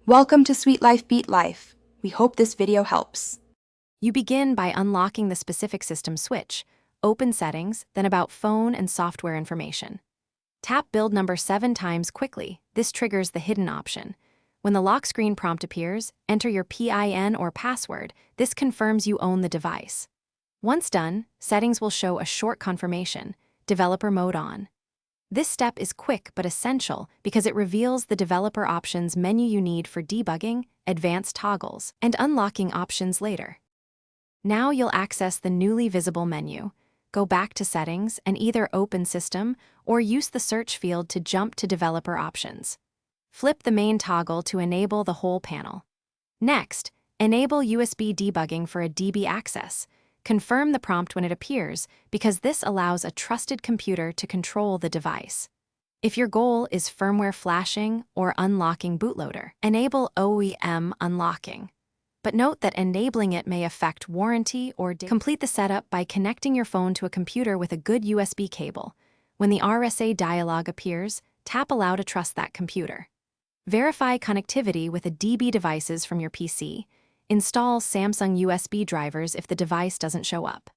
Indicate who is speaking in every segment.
Speaker 1: Welcome to Sweet Life Beat Life. We hope this video helps.
Speaker 2: You begin by unlocking the specific system switch, open settings, then about phone and software information. Tap build number 7 times quickly. This triggers the hidden option. When the lock screen prompt appears, enter your PIN or password. This confirms you own the device. Once done, settings will show a short confirmation, developer mode on. This step is quick but essential because it reveals the developer options menu you need for debugging, advanced toggles, and unlocking options later. Now you'll access the newly visible menu. Go back to Settings and either open System or use the search field to jump to developer options. Flip the main toggle to enable the whole panel. Next, enable USB debugging for a DB access. Confirm the prompt when it appears because this allows a trusted computer to control the device. If your goal is firmware flashing or unlocking bootloader, enable OEM unlocking. But note that enabling it may affect warranty or complete the setup by connecting your phone to a computer with a good USB cable. When the RSA dialog appears, tap Allow to trust that computer. Verify connectivity with a DB devices from your PC. Install Samsung USB drivers if the device doesn't show up.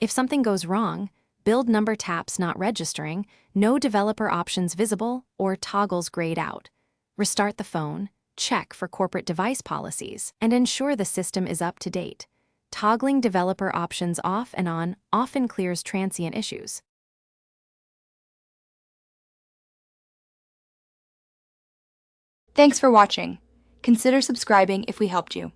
Speaker 2: If something goes wrong, build number taps not registering, no developer options visible, or toggles grayed out. Restart the phone, check for corporate device policies, and ensure the system is up to date. Toggling developer options off and on often clears transient issues.
Speaker 1: Thanks for watching. Consider subscribing if we helped you.